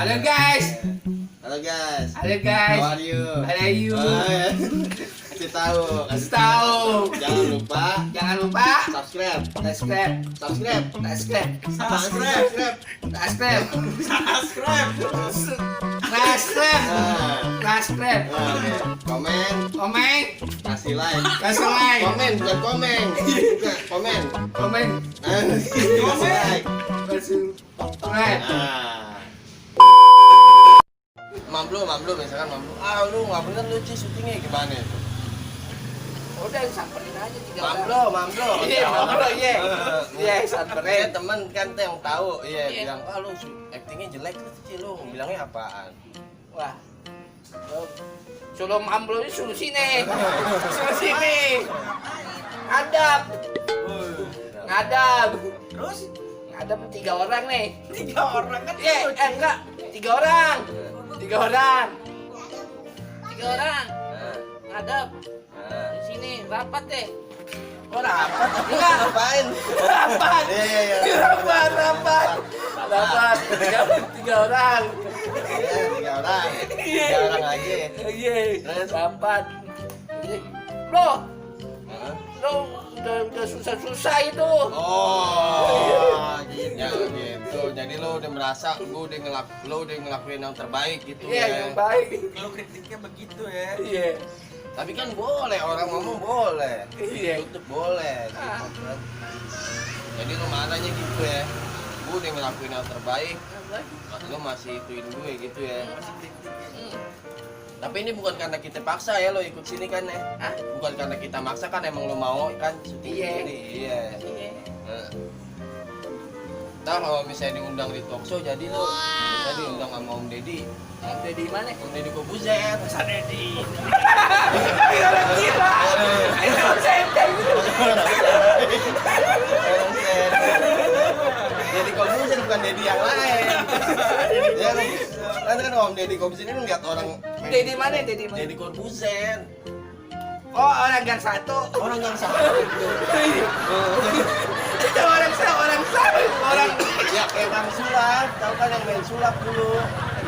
Halo guys. Halo guys. Halo guys. How are you? How are you? Kasih tahu. Kasih tahu. Jangan lupa Subscribe. subscribe. Subscribe. Subscribe. Subscribe. Subscribe. Subscribe. Subscribe. Subscribe. Oke. Komen. Komen. Kasih like. Kasih like. Komen bukan komen. Bukan komen. Komen. Kasih like. Kasih like. Nah. Mamlu misalkan mamlu. Ah lu nggak bener lu Ci syutingnya gimana itu? Udah samperin aja 3 orang. Mamlo. Iya, mamlo, iya. Iya, samperin. Temen kan tuh yang tahu, Iya. bilang, ah lu actingnya jelek tuh Ci, lu bilangnya apaan? Wah. Suruh mamlo ini suruh sini. Suruh sini. Ngadap. Ngadap. Terus Ngadap 3 orang nih. 3 orang kan Enggak. 3 orang. 3 orang. 3 orang. Nah, Ngadap. nah. Di sini rapat deh. Oh rapat, Enggak. ngapain? Rapat. Iya. Rapat. 3 orang. Iya, 3 orang. 3 orang aja. Iya. Terus? Rapat. Bro, Hah? lo udah susah-susah itu. Oh, gitu. Jadi lo udah merasa lo udah ngelakuin yang terbaik gitu Iya, ya. yang baik. kalau kritiknya begitu ya. Iya. Tapi kan boleh orang ngomong boleh. Iya. YouTube boleh gitu kan. Jadi lo marahnya gitu ya. Gue udah ngelakuin yang terbaik, lo masih ituin gue gitu ya. Tapi ini bukan karena kita paksa ya lo ikut sini kan ya. Bukan karena kita maksa kan, emang lo mau kan syuting Iya. ini. Iya. Nah. Ntar kalau misalnya diundang di talk show jadi lo bisa diundang sama Om Deddy. Udah di mana? Om Deddy Kobuzer. Masa Dedi. Gila. Itu saya Deddy Kobuzer bukan Deddy yang lain. Ya kan Om Deddy Kobuzer ini ngeliat orang Dedi mana? Dedi mana? Deddy Kobuzer. Oh, orang gang satu. Orang yang sama gitu. Itu orang Ya kayak Bang Sulap, tahu kan yang main sulap dulu.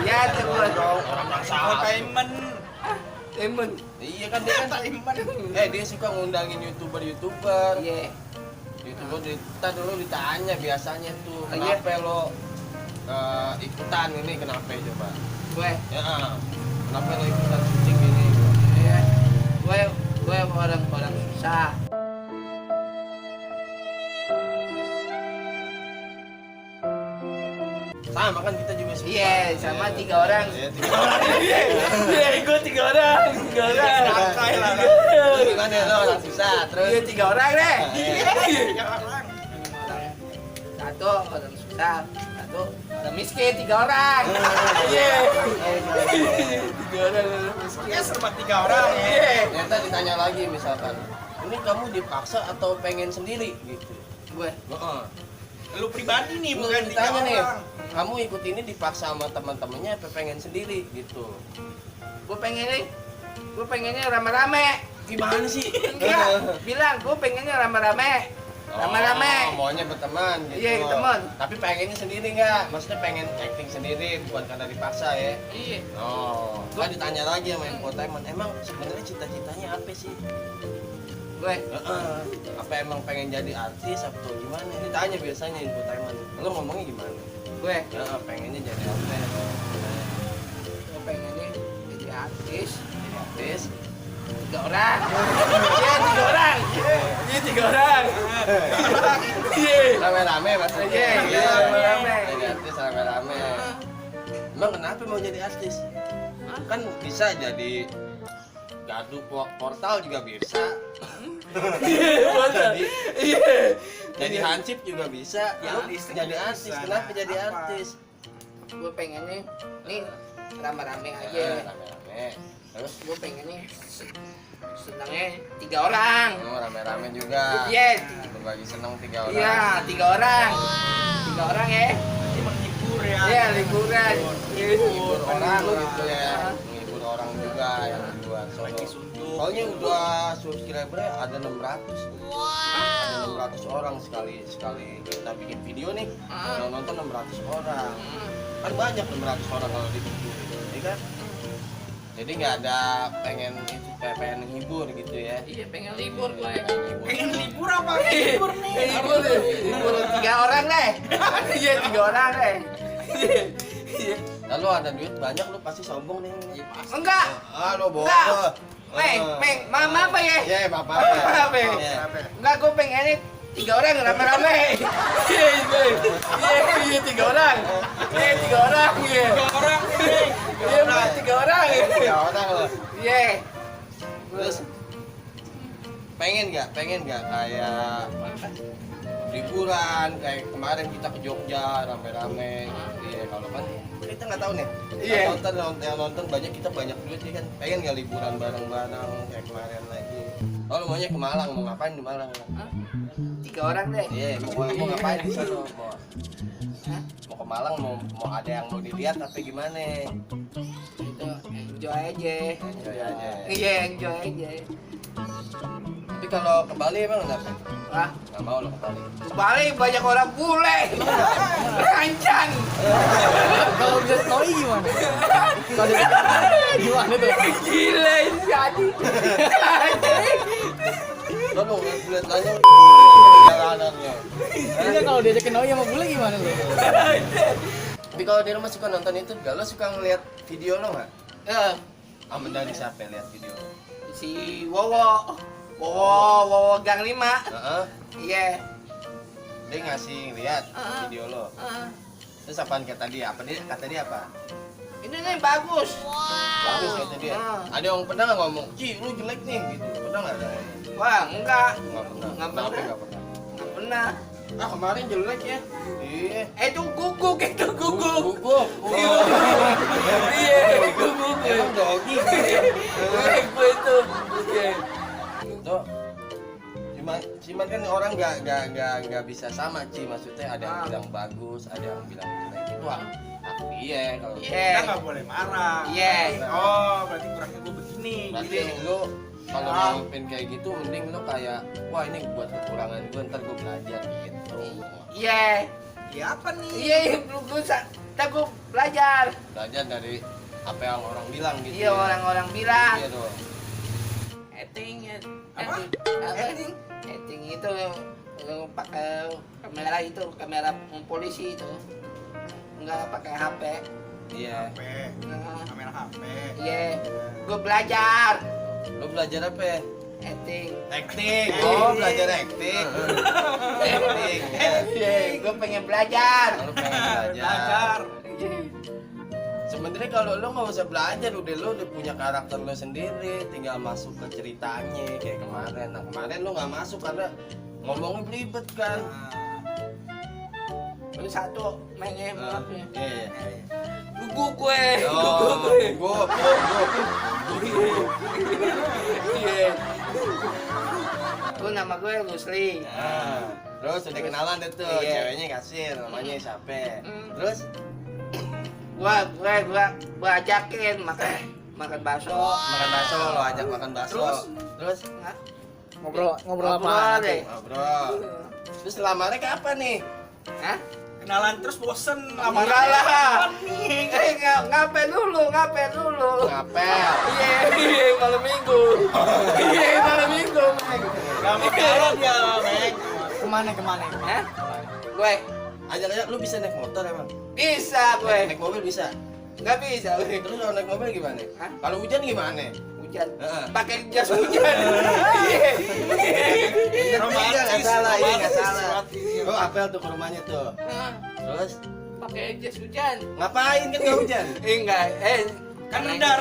ya itu Orang yang sama. Payment. temen. Iya kan dia kan dia suka ngundangin youtuber. Iya. Youtuber dulu ditanya biasanya tuh, Iya. kenapa lo ikutan ini, kenapa coba? Gue, Ya, kenapa lo ikutan syuting ini? ya. Gue orang susah. Sama kan kita juga susah. Iya, sama 3 orang. Iya, 3 orang. Iya, gue 3 orang. 3 orang. Santai lah. Lu gimana lo orang susah terus? Iya, 3 orang deh. Iya. 3 orang. Satu orang susah, satu orang miskin, 3 orang. Iya. 3 orang miskin. Ya serba 3 orang ya. Iya. Ternyata ditanya lagi misalkan, ini kamu dipaksa atau pengen sendiri gitu? Gue, Heeh. Lu pribadi nih Lu bukan 3 ditanya nih, orang. kamu ikut ini dipaksa sama teman-temannya apa pengen sendiri gitu? gue pengennya rame-rame. Gimana sih? Enggak, bilang gue pengennya rame-rame. Rame-rame. Oh, maunya berteman gitu. Iya, berteman. Tapi pengennya sendiri nggak? Maksudnya pengen acting sendiri, bukan karena dipaksa ya? Iya. Oh, kan ditanya lagi sama infotainment, emang sebenarnya cita-citanya apa sih? Gue, Heeh. Apa emang pengen jadi artis atau gimana? Ditanya biasanya infotainment. Lo ngomongnya gimana? gue Pengennya jadi artis. pengennya jadi artis. Jadi artis. 3 orang. Iya, 3 orang. Iya, 3 orang. Iya. Rame-rame maksudnya. Iya, rame-rame. Jadi artis rame-rame. Emang kenapa mau jadi artis? Kan bisa jadi gardu portal juga bisa. Iya, iya. Jadi hansip juga bisa. Ya, Lu artis jadi juga artis. bisa. Kenapa jadi Apa? artis? Gue pengennya nih rame-rame Iya, aja. rame-rame. Terus Gue pengennya senangnya 3 orang. rame-rame juga. Iya. Berbagi senang 3 orang. Iya, 3 orang. 3 orang ya. Jadi menghibur ya. Iya, liburan. Menghibur orang Liburan. gitu ya. Menghibur orang juga yang di luar sono. Lagi suntuk. Soalnya udah subscribernya ada 600. Ada 600 orang sekali kita bikin video nih. Yang nonton 600 orang. Kan banyak 600 orang kalau dikumpulin, ya kan? Jadi nggak ada pengen hibur gitu ya. Iya, pengen libur gue. Pengen libur apa? Libur nih. Libur 3 orang deh. Iya, 3 orang deh. Lalu ada duit banyak lu pasti sombong nih. Enggak. Ah, lu bohong. Enggak. Meng, mama apa ya? Ya, apa? Apa ya? Enggak, gue pengennya 3 orang rame-rame. Iya, 3 orang. Iya, 3 orang. Iya, Orang Iya, 3 orang. 3 orang lo. Iya. Terus pengen nggak kayak liburan kayak kemarin kita ke Jogja rame-rame. Iya, kalau kan kita nggak tahu nih. Iya. Yang nonton banyak duit ya kan. Pengen nggak liburan bareng-bareng kayak kemarin lagi. Oh, lu maunya ke Malang, mau ngapain di Malang? 3 orang deh. Iya, mau ngapain di sana? Mau ke Malang, mau ada yang mau dilihat apa gimana? Itu enjoy aja. Enjoy aja. Iya, enjoy aja. Tapi kalau ke Bali emang kenapa? Ah, Nggak mau lo ke Bali. Bali banyak orang bule. Rancang. Kalau udah tahu gimana? Kalau dia gimana tuh? Gila ini jadi. Lo mau lihat aja jalanannya. Ini kalau diajakin Noi sama bule gimana lu? Tapi kalau di rumah suka nonton itu, gak lo suka ngeliat video lo nggak? Ya, Aman dari siapa lihat video? si Wowo Gang 5. Heeh. Iya. Dia ngasih ngeliat video lo. Terus apaan kata dia? Kata dia apa? Ini nih bagus. Bagus kata dia. Ada yang pernah nggak ngomong, Ci, lu jelek nih gitu. Pernah nggak ada ngomong? Wah, enggak. Nggak pernah. Nggak Kenapa pernah. nggak pernah? Nggak pernah. Ah, kemarin jelek ya. Iya. Itu guguk. Gugup. Iya, guguk. Emang dogi. Gue itu. Oke. Tuh. Cuman kan orang nggak bisa sama Ci, maksudnya ada yang bilang bagus, ada yang bilang jelek itu aku iya kalau Iya. Kita nggak boleh marah. Iya. Oh, berarti kurangnya gue begini. berarti Gitu. lu kalau ngomongin kayak gitu mending lu kayak wah ini buat kekurangan gue ntar gue belajar gitu. Iya. Ya apa nih? Iya, gue belajar. Belajar dari apa yang orang bilang gitu. Iya, orang-orang bilang. Iya tuh. Acting. Apa? Acting. Acting itu pakai kamera itu, kamera polisi itu. Enggak pakai HP. Iya. HP. Nah, Kamera HP. Iya. Gue belajar Lu belajar apa ya? acting. Acting. Oh, belajar acting. Acting. Ya. Iya, gue pengen belajar. Lu pengen belajar. Sebenarnya kalau lu nggak usah belajar, udah punya karakter lu sendiri, tinggal masuk ke ceritanya kayak kemarin. Nah kemarin lu nggak masuk karena ngomongnya belibet kan. Ini satu mainnya maaf ya. Iya. Guguk gue. Oh, gugup. Iya. Gue nama gue Rusli. Nah, terus udah kenalan deh tuh, Iya. ceweknya kasir, namanya siapa? Terus Gua ajakin makan bakso. makan bakso, lo ajak makan bakso. Terus Hah? Ngobrol apa? Ngobrol deh. ngobrol. Terus lamarnya kapan nih? Hah? Kenalan terus bosen Enggak lah. Kapan nih? Ngapain dulu? Ngapel. Iya, malam minggu. Iya, malam minggu. Gak mau jalan dia, Mek. Kemana? Hah? Gue Ajak-ajak lu bisa naik motor emang? bisa Naik gue. mobil bisa. Nggak bisa gue. Terus kalau naik mobil gimana? Hah? Kalau hujan gimana? Hujan. Heeh. Pakai jas hujan. Iya. Iya nggak salah, iya nggak salah. romantis. Lu apel tuh ke rumahnya tuh. Hah? Terus Pakai jas hujan. ngapain kan nggak hujan? Enggak, Kan rendah.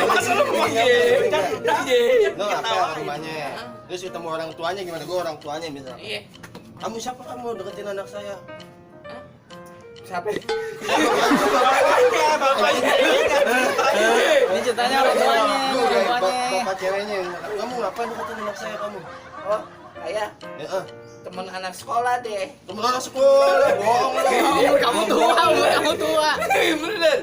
Masa lu mau Iya. rendah? Lu apel ke rumahnya. Terus ketemu orang tuanya gimana? Gue orang tuanya misalnya. Iya. Kamu siapa kamu deketin anak saya? Siapa? Bapaknya. Ini ceritanya orang tuanya. Bapak ceweknya. Kamu ngapain deketin anak saya kamu? Oh, ayah, Ya, teman anak sekolah deh. temen anak sekolah, bohong lu. Kamu tua. Bener.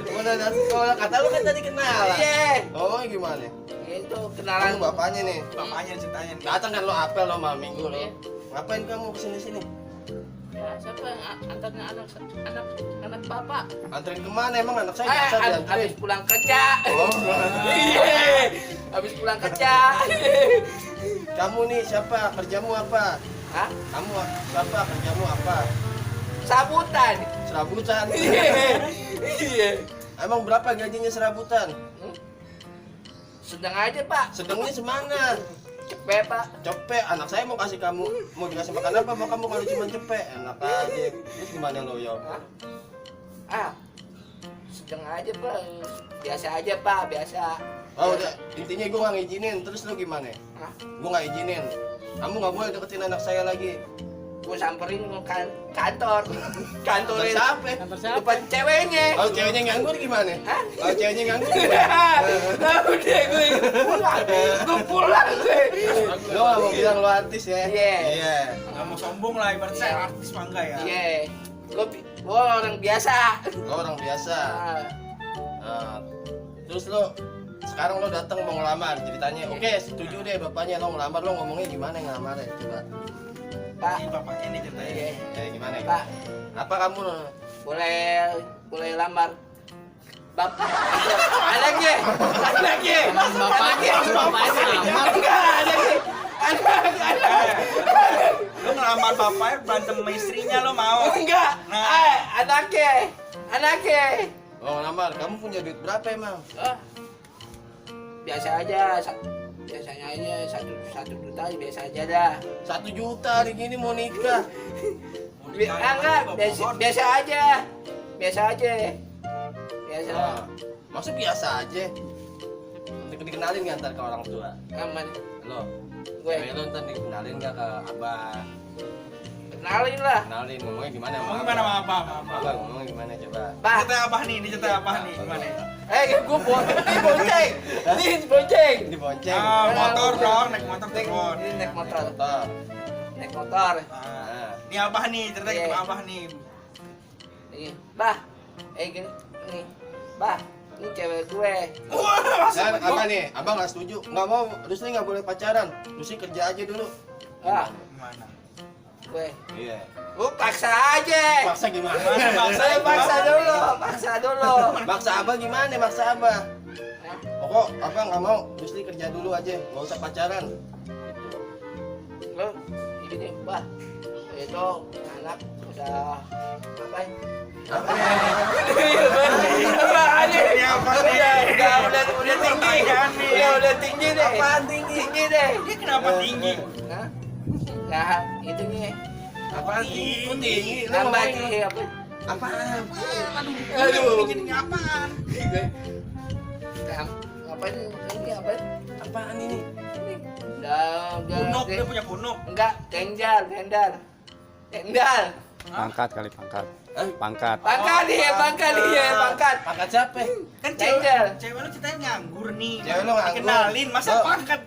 Temen anak sekolah, kata lu kan tadi kenal. Iya. Oh, gimana? Itu Kamu kenalan bapaknya nih. Bapaknya ceritanya nih. Datang kan lo apel lo malam minggu lo. Iya. Ngapain kamu kesini-sini? Ya, siapa yang antarnya anak bapak? Anterin kemana emang anak saya biasa Habis dianterin? pulang kerja. Oh, Iya. Habis pulang kerja. kamu nih siapa? Kerjamu apa? Hah? Kamu siapa? Kerjamu apa? Sabutan. Serabutan. Iya. Emang berapa gajinya serabutan? Sedang aja, Pak. Sedangnya semana? Cepet, Pak. Cepet, anak saya mau kasih kamu, mau dikasih makan apa mau kamu kalau cuma cepet? Enak aja. Terus gimana lo, Yo? Hah? Ah. Sedang aja, Pak. Biasa aja, Pak. Biasa. Oh udah, intinya gue gak ngizinin, terus lo gimana? Hah? Gue gak izinin. Kamu gak boleh deketin anak saya lagi. Gue samperin kantor. Kantorin. Siapa? Kantor siapa? Depan ceweknya. Kalau ceweknya nganggur gimana? Hah? Kalau ceweknya nganggur Tahu deh gue pulang. Gue pulang gue. lo gak mau bilang lo artis ya? Iya. Iya. Nggak mau sombong lah, ibarat saya artis mah enggak ya. Iya. Gue orang biasa. Lo orang biasa. Ah. Nah, terus lo sekarang lo datang mau ngelamar ceritanya. Oke, setuju deh bapaknya lo ngelamar, lo ngomongnya gimana ngelamarnya coba. Pak. Ini bapaknya nih ceritanya. Iya. Gimana? Pak. Apa kamu? Boleh lamar. Bapak. Anaknya. Bapaknya lamar. Enggak, anaknya. Anak. Lu ngelamar bapaknya berantem sama istrinya lo mau? Enggak. Nah. Anaknya. Oh ngelamar, kamu punya duit berapa emang? Ah, biasa aja, biasanya aja satu juta biasa aja dah. 1 juta hari gini mau nikah. Enggak, biasa aja, biasa. Nah, maksud biasa aja. Dikenalin nggak ntar ke orang tua? Aman, Lo, gue cewek lo ntar dikenalin nggak ke abah? kenalin lah, Kenalin, ngomongnya gimana? Ngomong gimana sama apa? Abah ngomongnya gimana coba? Pak. Cerita apa nih? Ini cerita apa nih? Gimana? Gue bonceng, bonceng. Dibonceng. Ah, motor dong, naik motor Naik- turun. ini naik motor, Motor. naik motor. Ah, ini abah nih, cerita Iya. ke abah nih. Ini, bah, gini, nih, bah, ini cewek gue. Wah, Dan apa nih? Abang nggak setuju? Nggak mau, Rusli nggak boleh pacaran. Rusli kerja aja dulu. Ah, gimana? gue, Iya. paksa aja. Maksa gimana? Saya paksa dulu. Maksa abah gimana? Maksa abah. Hah? Pokok abang nggak mau. Rusli kerja dulu aja, nggak usah pacaran. Lo ini bah itu anak udah apa ya? Apa? Ini apa nih? Udah tinggi, udah tinggi deh. Apaan tinggi? Tinggi deh. Ini kenapa tinggi? Hah? Nah itu nih Apaan tinggi? Kok tinggi? Lo nambah ngomongin tinggi apa? apaan? Aduh, ini jadi apaan? Apa ini apa? Apaan ini? Udah Punuk, dia punya punuk. enggak tendal. Pangkat kali pangkat. Hah? Pangkat. Pangkat dia. Pangkat siapa? Kan Tengger. cewek lu ceritanya nganggur nih. Cewek lu nganggur. Dikenalin, masa Oh. pangkat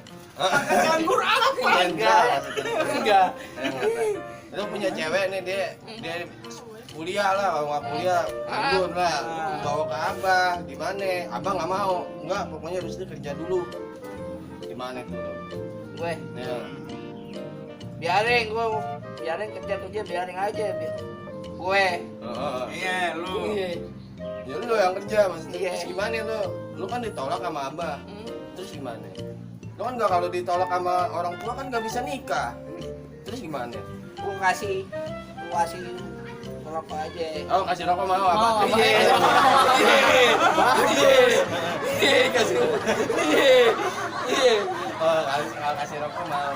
nganggur apa? Enggak. Lo punya cewek nih dia kuliah lah, kalau nggak kuliah nganggur lah. Bawa ke abah, gimana? Abah nggak mau. Enggak, pokoknya Rusli kerja dulu. Gimana tuh? Gue Ya. biarin kerja biarin aja gue. Iya, lu. Ya lu yang kerja maksudnya. Iya. Terus gimana lu? Lu kan ditolak sama abah. Hmm. Terus gimana? Lu kan nggak kalau ditolak sama orang tua kan nggak bisa nikah. Terus gimana? Gue kasih rokok aja. Oh kasih rokok mau apa? Mau, apa? Kasih. Oh kasih rokok mau.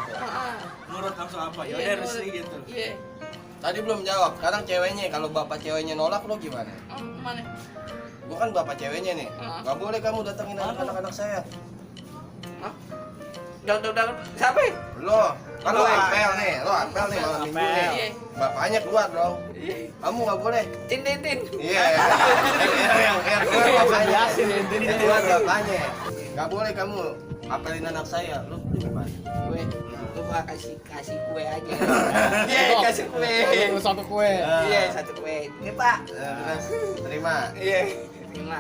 Nurut langsung apa? Ya udah Rusli gitu. Iya. Tadi belum jawab. Sekarang ceweknya, kalau bapak ceweknya nolak lo gimana? Mana? Gua kan bapak ceweknya nih. Gak boleh kamu datengin anak-anak saya. Hah? Udah, siapa? Lo, kan lo apel nih malam minggu nih. Iya. Bapaknya keluar dong. Kamu gak boleh. Tin. Iya. Yang bapaknya. Yang keluar bapaknya. Gak boleh kamu apelin anak saya. Lo gimana? Gue mau kasih kue aja. Iya, kasih kue. Satu kue. Iya, satu kue. Ini Pak. Terus terima. Iya. Terima.